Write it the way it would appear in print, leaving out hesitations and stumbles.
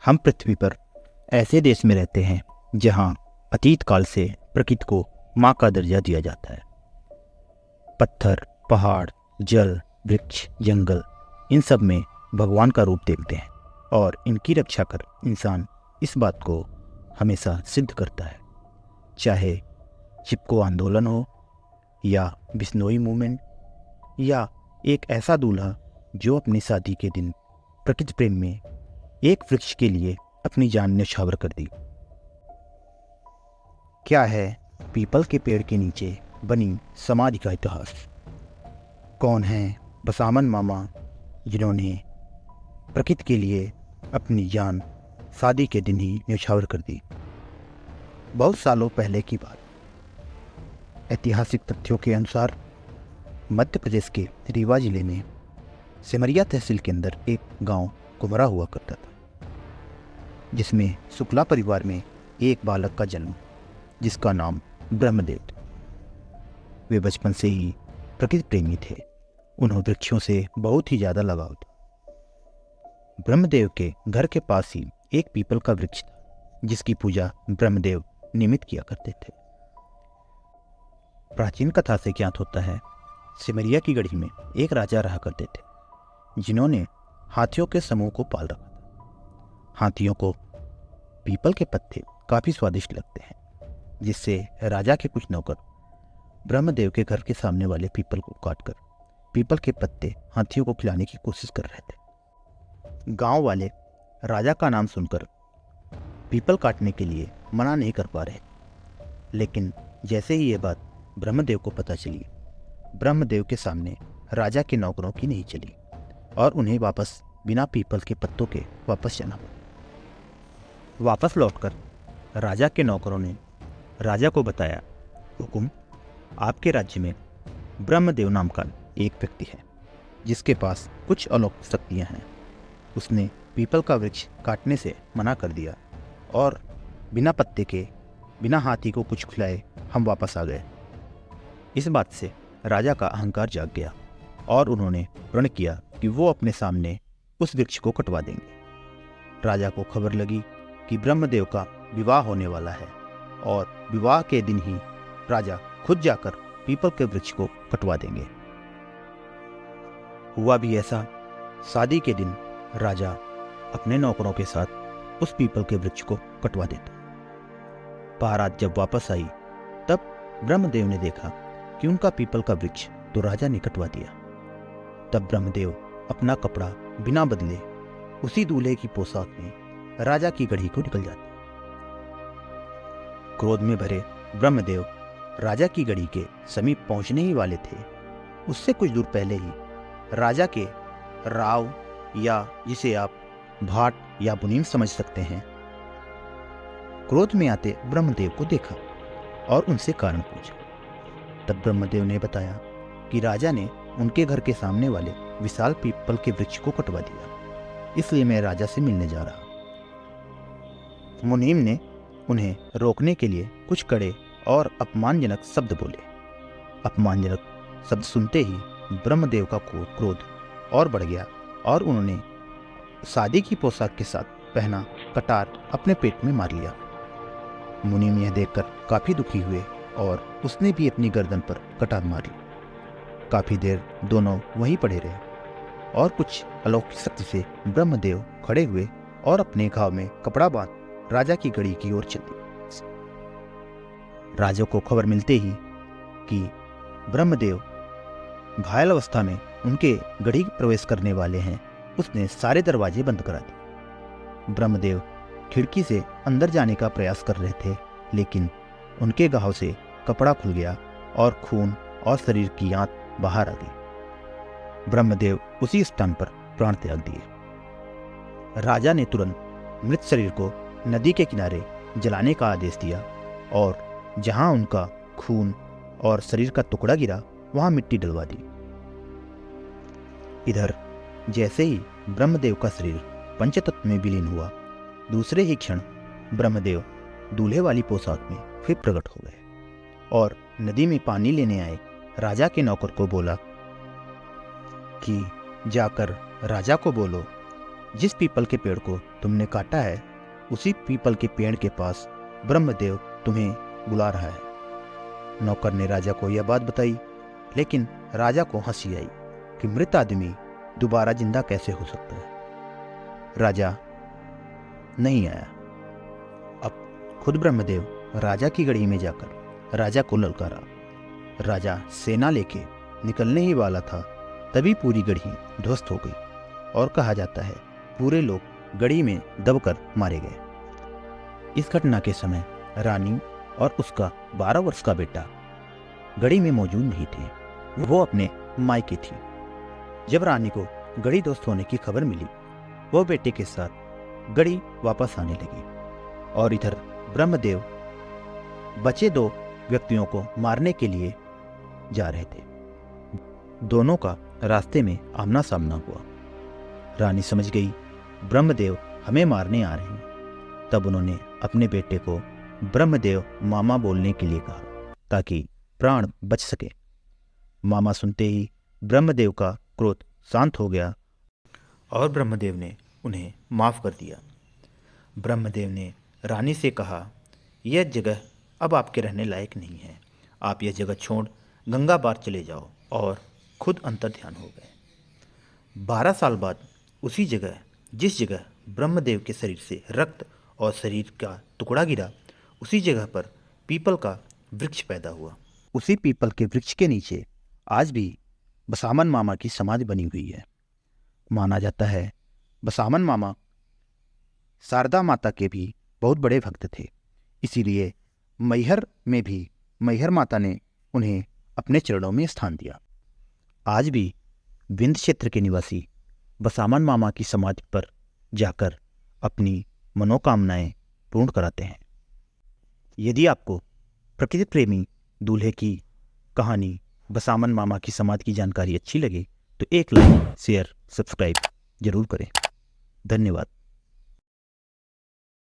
हम पृथ्वी पर ऐसे देश में रहते हैं जहाँ अतीत काल से प्रकृति को माँ का दर्जा दिया जाता है। पत्थर, पहाड़, जल, वृक्ष, जंगल, इन सब में भगवान का रूप देखते हैं और इनकी रक्षा कर इंसान इस बात को हमेशा सिद्ध करता है। चाहे चिपको आंदोलन हो या बिश्नोई मूवमेंट या एक ऐसा दूल्हा जो अपनी शादी के दिन प्रकृति प्रेम में एक वृक्ष के लिए अपनी जान न्यौछावर कर दी। क्या है पीपल के पेड़ के नीचे बनी समाधि का इतिहास? कौन है बसामन मामा जिन्होंने प्रकृति के लिए अपनी जान शादी के दिन ही न्यौछावर कर दी? बहुत सालों पहले की बात। ऐतिहासिक तथ्यों के अनुसार मध्य प्रदेश के रीवा जिले में सिमरिया तहसील के अंदर एक गांव कुमरा हुआ करता था, जिसमें शुक्ला परिवार में एक बालक का जन्म, जिसका नाम ब्रह्मदेव था। वे बचपन से ही प्रकृति प्रेमी थे। उन्हें वृक्षों से बहुत ही ज़्यादा लगाव था। ब्रह्मदेव के घर के पास ही एक पीपल का वृक्ष था, जिसकी पूजा ब्रह्मदेव नियमित किया करते थे। प्राचीन कथा से ज्ञात होता है, सिमरिया की गढ़ी में एक राजा रहा करते थे, जिन्होंने हाथियों के समूह को पाल रखा था। हाथियों को पीपल के पत्ते काफ़ी स्वादिष्ट लगते हैं, जिससे राजा के कुछ नौकर ब्रह्मदेव के घर के सामने वाले पीपल को काटकर पीपल के पत्ते हाथियों को खिलाने की कोशिश कर रहे थे। गांव वाले राजा का नाम सुनकर पीपल काटने के लिए मना नहीं कर पा रहे, लेकिन जैसे ही ये बात ब्रह्मदेव को पता चली, ब्रह्मदेव के सामने राजा के नौकरों की नहीं चली और उन्हें वापस बिना पीपल के पत्तों के वापस जाना पड़ा। वापस लौटकर राजा के नौकरों ने राजा को बताया, हुकुम, आपके राज्य में ब्रह्मदेव नाम का एक व्यक्ति है, जिसके पास कुछ अलौकिक शक्तियाँ हैं। उसने पीपल का वृक्ष काटने से मना कर दिया और बिना पत्ते के, बिना हाथी को कुछ खिलाए हम वापस आ गए। इस बात से राजा का अहंकार जाग गया और उन्होंने प्रण किया कि वो अपने सामने उस वृक्ष को कटवा देंगे। राजा को खबर लगी कि ब्रह्मदेव का विवाह होने वाला है और विवाह के दिन ही राजा खुद जाकर पीपल के वृक्ष को कटवा देंगे। हुआ भी ऐसा। शादी के दिन राजा अपने नौकरों के साथ उस पीपल के वृक्ष को कटवा देता। बारात जब वापस आई, तब ब्रह्मदेव ने देखा कि उनका पीपल का वृक्ष तो राजा ने कटवा दिया। तब ब्रह्मदेव अपना कपड़ा बिना बदले उसी दूल्हे की पोशाक में राजा की गढ़ी को निकल जाते। क्रोध में भरे ब्रह्मदेव राजा की गढ़ी के समीप पहुंचने ही वाले थे, उससे कुछ दूर पहले ही राजा के राव, या जिसे आप भाट या मुनीम समझ सकते हैं, क्रोध में आते ब्रह्मदेव को देखा और उनसे कारण पूछा। तब ब्रह्मदेव ने बताया कि राजा ने उनके घर के सामने वाले विशाल पीपल के वृक्ष को कटवा दिया, इसलिए मैं राजा से मिलने जा रहा। मुनीम ने उन्हें रोकने के लिए कुछ कड़े और अपमानजनक शब्द बोले। अपमानजनक शब्द सुनते ही ब्रह्मदेव का क्रोध और बढ़ गया और उन्होंने शादी की पोशाक के साथ पहना कटार अपने पेट में मार लिया। मुनीम यह देखकर काफ़ी दुखी हुए और उसने भी अपनी गर्दन पर कटार मारी। काफ़ी देर दोनों वहीं पड़े रहे और कुछ अलौकिक शक्ति से ब्रह्मदेव खड़े हुए और अपने घाव में कपड़ा बांध राजा की गढ़ी की ओर चले। राजा को खबर मिलते ही कि ब्रह्मदेव घायल अवस्था में उनके गढ़ी प्रवेश करने वाले हैं, उसने सारे दरवाजे बंद करा दिए। ब्रह्मदेव खिड़की से अंदर जाने का प्रयास कर रहे थे, लेकिन उनके घाव से कपड़ा खुल गया और खून और शरीर की आंत बाहर आ गई। ब्रह्मदेव उसी स्थान पर प्राण त्याग दिए। राजा ने तुरंत मृत शरीर को नदी के किनारे जलाने का आदेश दिया और जहां उनका खून और शरीर का टुकड़ा गिरा, वहां मिट्टी डलवा दी। इधर जैसे ही ब्रह्मदेव का शरीर पंचतत्व में विलीन हुआ, दूसरे ही क्षण ब्रह्मदेव दूल्हे वाली पोशाक में फिर प्रकट हो गए और नदी में पानी लेने आए राजा के नौकर को बोला कि जाकर राजा को बोलो जिस पीपल के पेड़ को तुमने काटा है उसी पीपल के पेड़ के पास ब्रह्मदेव तुम्हें बुला रहा है। नौकर ने राजा को यह बात बताई, लेकिन राजा को हंसी आई कि मृत आदमी दोबारा जिंदा कैसे हो सकता है। राजा नहीं आया। अब खुद ब्रह्मदेव राजा की गढ़ी में जाकर राजा को ललकारा। राजा सेना लेके निकलने ही वाला था, तभी पूरी गढ़ी ध्वस्त हो गई और कहा जाता है पूरे लोग गढ़ी में दबकर मारे गए। इस घटना के समय रानी और उसका 12 वर्ष का बेटा गढ़ी में मौजूद नहीं थे, वो अपने मायके थी। जब रानी को गढ़ी ध्वस्त होने की खबर मिली, वो बेटे के साथ गढ़ी वापस आने लगी और इधर ब्रह्मदेव बचे 2 व्यक्तियों को मारने के लिए जा रहे थे। दोनों का रास्ते में आमना सामना हुआ। रानी समझ गई ब्रह्मदेव हमें मारने आ रहे हैं। तब उन्होंने अपने बेटे को ब्रह्मदेव मामा बोलने के लिए कहा ताकि प्राण बच सके। मामा सुनते ही ब्रह्मदेव का क्रोध शांत हो गया और ब्रह्मदेव ने उन्हें माफ कर दिया। ब्रह्मदेव ने रानी से कहा, यह जगह अब आपके रहने लायक नहीं है, आप यह जगह छोड़ गंगा पार चले जाओ, और खुद अंतर ध्यान हो गए। 12 साल बाद उसी जगह, जिस जगह ब्रह्मदेव के शरीर से रक्त और शरीर का टुकड़ा गिरा, उसी जगह पर पीपल का वृक्ष पैदा हुआ। उसी पीपल के वृक्ष के नीचे आज भी बसामन मामा की समाधि बनी हुई है। माना जाता है बसामन मामा शारदा माता के भी बहुत बड़े भक्त थे, इसीलिए मैहर में भी मैहर माता ने उन्हें अपने चरणों में स्थान दिया। आज भी विंध्य क्षेत्र के निवासी बसामन मामा की समाधि पर जाकर अपनी मनोकामनाएं पूर्ण कराते हैं। यदि आपको प्रकृति प्रेमी दूल्हे की कहानी बसामन मामा की समाधि की जानकारी अच्छी लगे तो एक लाइक, शेयर, सब्सक्राइब जरूर करें। धन्यवाद।